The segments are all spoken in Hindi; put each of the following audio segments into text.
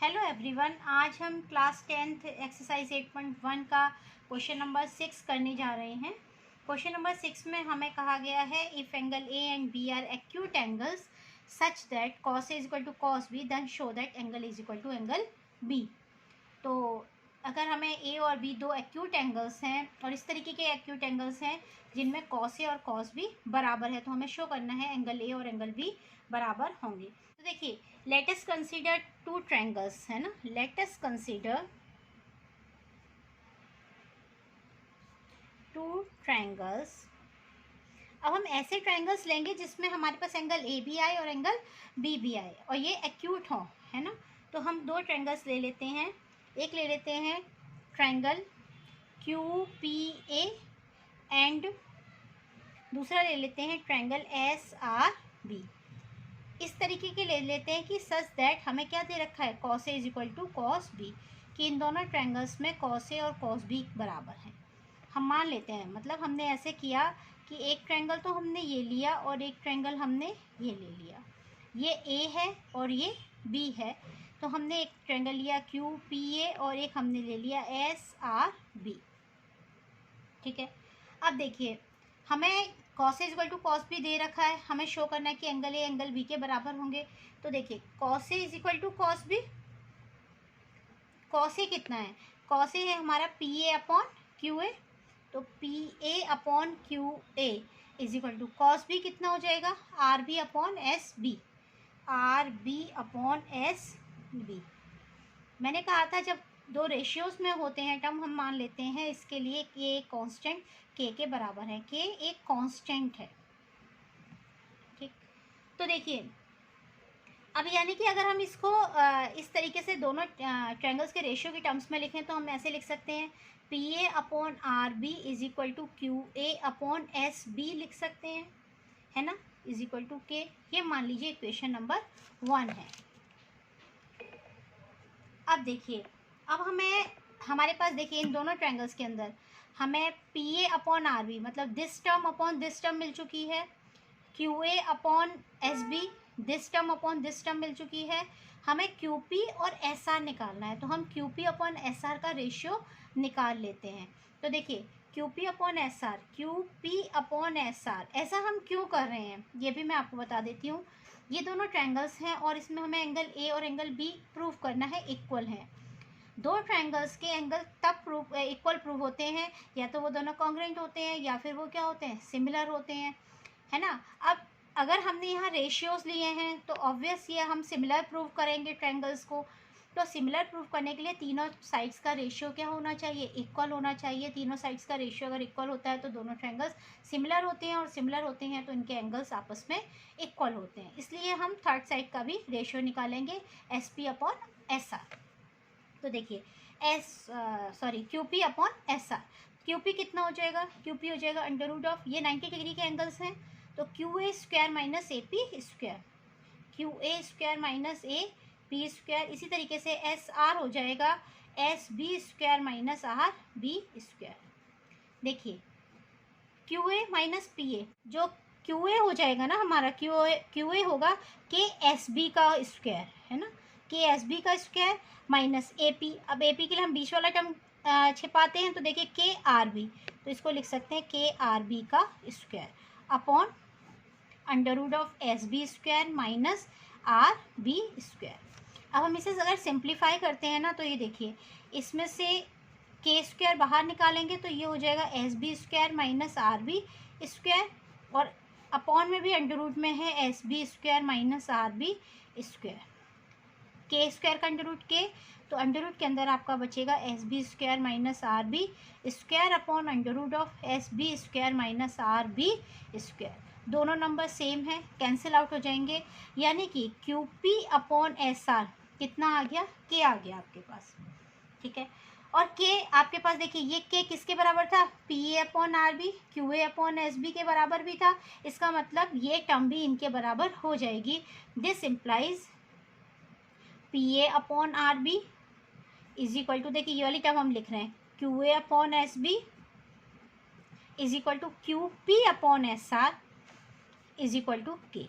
हेलो एवरीवन, आज हम क्लास 10th एक्सरसाइज 8.1 का क्वेश्चन नंबर 6 करने जा रहे हैं। क्वेश्चन नंबर 6 में हमें कहा गया है if angle A and B are acute angles such that cos A is equal to cos B then show that angle is equal to angle B. तो अगर हमें ए और बी दो एक्यूट एंगल्स हैं और इस तरीके के एक्यूट एंगल्स हैं जिनमें कॉस ए और कॉस बी बराबर है, तो हमें शो करना है एंगल ए और एंगल बी बराबर होंगे। तो देखिए, let us consider two triangles, है ना। Let us consider two triangles. अब हम ऐसे ट्रायंगल्स लेंगे जिसमें हमारे पास एंगल ए भी आए और एंगल बी भी आए और ये एक्यूट हो, है ना। तो हम दो ट्रायंगल्स ले लेते हैं। एक ले लेते हैं triangle Q P A and दूसरा ले लेते हैं ट्रायंगल एस आर बी। इस तरीके के ले लेते हैं कि सच दैट हमें क्या दे रखा है, cos A is equal to cos B, कि इन दोनों ट्रायंगल्स में कॉस ए और कॉस बी बराबर हैं। हम मान लेते हैं, मतलब हमने ऐसे किया कि एक ट्रायंगल तो हमने ये लिया और एक ट्रायंगल हमने ये ले लिया। ये ए है और ये बी है, तो हमने एक ट्रायंगल लिया क्यू पी ए और एक हमने ले लिया एस आर बी। ठीक है। अब देखिए, हमें cos A equal to cos B दे रखा है, हमें शो करना है कि एंगल ए एंगल बी के बराबर होंगे। तो देखिए, cos A is equal to cos B. Cos A कितना है, कॉस ए है हमारा P A upon Q A, तो P A upon Q A is equal to cos B कितना हो जाएगा, R B upon S B. R B upon S B. मैंने कहा था जब दो रेशियोज में होते हैं टर्म, हम मान लेते हैं इसके लिए कि ये कांस्टेंट के बराबर है, के एक कांस्टेंट है। ठीक। तो देखिए, अब यानी कि अगर हम इसको इस तरीके से दोनों ट्रायंगल्स के रेशियो की टर्म्स में लिखें तो हम ऐसे लिख सकते हैं, P A upon R B is equal to Q A upon S B लिख सकते हैं, है ना, इज इक्वल टू के। ये मान लीजिए इक्वेशन नंबर 1 है। अब देखिए, अब हमें हमारे पास देखिए इन दोनों ट्रायंगल्स के अंदर हमें P A upon R B मतलब this term upon this term मिल चुकी है, Q A upon S B this term upon this term मिल चुकी है। हमें क्यू पी और एस आर निकालना है, तो हम Q P upon S R का रेशियो निकाल लेते हैं। तो देखिए, Q P upon S R, Q P upon S R, ऐसा हम क्यों कर रहे हैं ये भी मैं आपको बता देती हूँ। ये दोनों ट्रायंगल्स हैं और इसमें हमें एंगल ए और एंगल बी प्रूव करना है इक्वल है। दो ट्रायंगल्स के एंगल तब इक्वल प्रूव होते हैं या तो वो दोनों कॉन्ग्रुएंट होते हैं या फिर वो क्या होते हैं, सिमिलर होते हैं, है ना। अब अगर हमने यहाँ रेशियोज लिए हैं तो ऑब्वियस ये हम सिमिलर प्रूव करेंगे ट्रायंगल्स को। तो सिमिलर प्रूव करने के लिए तीनों साइड्स का रेशियो क्या होना चाहिए, इक्वल होना चाहिए। तीनों साइड्स का रेशियो अगर इक्वल होता है तो दोनों ट्रायंगल्स सिमिलर होते हैं और सिमिलर होते हैं तो इनके एंगल्स आपस में इक्वल होते हैं। इसलिए हम थर्ड साइड का भी रेशियो निकालेंगे, S P upon S are. तो देखिए, Q P upon S R, Q P कितना हो जाएगा, क्यू पी हो जाएगा अंडर रूट ऑफ, ये 90 डिग्री के एंगल्स हैं तो Q A square minus A P square, Q A square minus A P square. इसी तरीके से एस आर हो जाएगा S B square minus R B square. देखिए, Q A minus P A, जो क्यू ए हो जाएगा ना हमारा, क्यू ए होगा के एस बी का स्क्वायर, है ना, के एस बी का स्क्वायर माइनस ए पी। अब ए पी के लिए हम बीच वाला टर्म छिपाते हैं, तो देखिए के आर बी, तो इसको लिख सकते हैं के आर बी का square upon under root of S B square minus R B square. अब हम इसे अगर सिंप्लीफाई करते हैं ना तो ये देखिए, इसमें से के स्क्वायर बाहर निकालेंगे तो ये हो जाएगा S B square minus R B square, और अपॉन में भी अंडर रूट में है S B square minus R B square. K square का अंडर रूट के, तो अंडर रूट के अंदर आपका बचेगा S B square minus R B square upon under root of S B square minus R B square. दोनों नंबर सेम है, कैंसिल आउट हो जाएंगे, यानी कि Q P upon S are कितना आ गया, के आ गया आपके पास। ठीक है, और के आपके पास देखिए, ये के किसके बराबर था, P A upon R B, Q A upon S B के बराबर भी था। इसका मतलब ये टर्म भी इनके बराबर हो जाएगी। This implies P A upon R B is equal to, देखिए ये वाली टर्म हम लिख रहे हैं, Q A upon S B is equal to Q P upon S R is equal to K.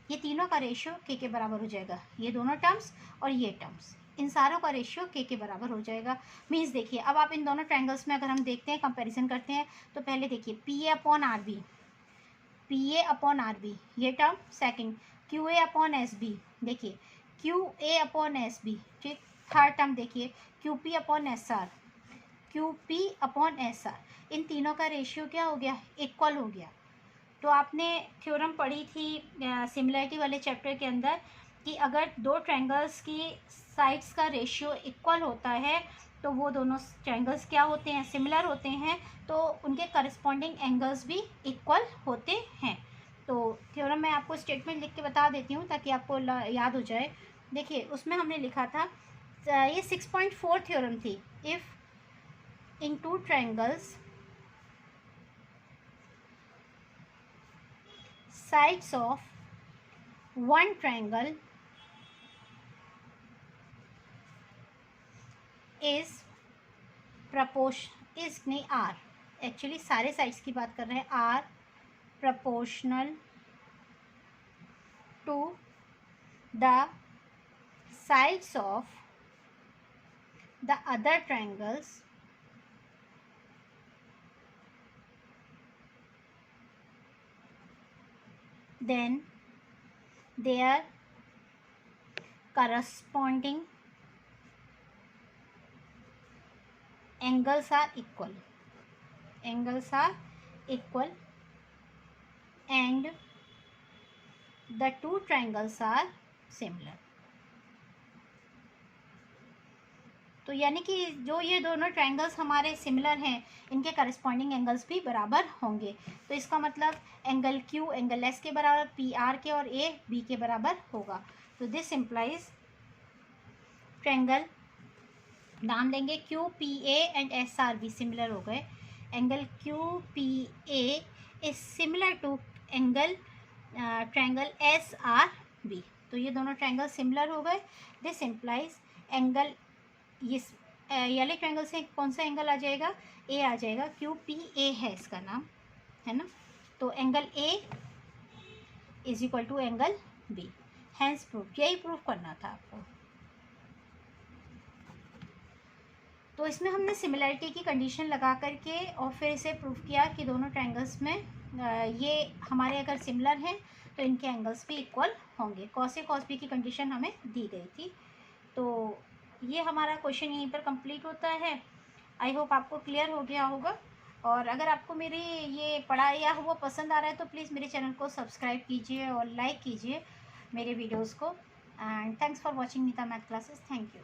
ये तीनों का रेशियो के बराबर हो जाएगा, ये दोनों टर्म्स और ये टर्म्स। इन सारों का रेशियो के बराबर हो जाएगा। मीन्स देखिए, अब आप इन दोनों ट्रायंगल्स में अगर हम देखते हैं, कंपैरिजन करते हैं, तो पहले देखिए P A upon R B, P A upon R B ये term. Second Q A upon S B, देखिए Q A upon S B, ठीक। थर्ड टर्म देखिए Q P upon S R, Q P upon S R, इन तीनों का रेशियो क्या हो गया, इक्वल हो गया। तो आपने थ्योरम पढ़ी थी सिमिलरिटी वाले चैप्टर के अंदर कि अगर दो ट्रायंगल्स की साइड्स का रेशियो इक्वल होता है तो वो दोनों ट्रायंगल्स क्या होते हैं, सिमिलर होते हैं, तो उनके करस्पॉन्डिंग एंगल्स भी इक्वल होते हैं। तो थ्योरम मैं आपको स्टेटमेंट लिख के बता देती हूँ ताकि आपको याद हो जाए। देखिए उसमें हमने लिखा था, ये 6.4 थ्योरम थी। If in two triangles sides of one triangle is proportion is नहीं R, एक्चुअली सारे साइड्स की बात कर रहे हैं, R proportional to the sides of the other triangles then their corresponding angles are equal, angles are equal and the two triangles are similar। तो यानी कि जो ये दोनों ट्रायंगल्स हमारे सिमिलर हैं, इनके करस्पॉन्डिंग एंगल्स भी बराबर होंगे। तो इसका मतलब एंगल क्यू एंगल एस के बराबर, पी आर के और ए बी के बराबर होगा। तो दिस इम्प्लाइज ट्रायंगल, नाम लेंगे Q P A and S R B similar हो गए। Angle Q P A is similar to angle triangle S R B. तो ये दोनों ट्रायंगल सिमिलर हो गए। दिस इम्प्लाइज एंगल, ये वाले ट्रायंगल से कौन सा एंगल आ जाएगा, ए आ जाएगा, क्यू पी ए है इसका नाम, है ना। तो angle A is equal to angle B, hence proof, यही प्रूफ करना था आपको। तो इसमें हमने सिमिलरिटी की कंडीशन लगा करके और फिर इसे प्रूफ किया कि दोनों ट्रायंगल्स में ये हमारे अगर सिमिलर हैं तो इनके एंगल्स भी इक्वल होंगे। कॉस ए कॉस बी की कंडीशन हमें दी गई थी। तो ये हमारा क्वेश्चन यहीं पर कंप्लीट होता है। आई होप आपको क्लियर हो गया होगा। और अगर आपको मेरी ये पढ़ाई या वो पसंद आ रहा है तो प्लीज़ मेरे चैनल को सब्सक्राइब कीजिए और लाइक कीजिए मेरे वीडियोस को। And thanks for watching Neeta math classes. Thank you.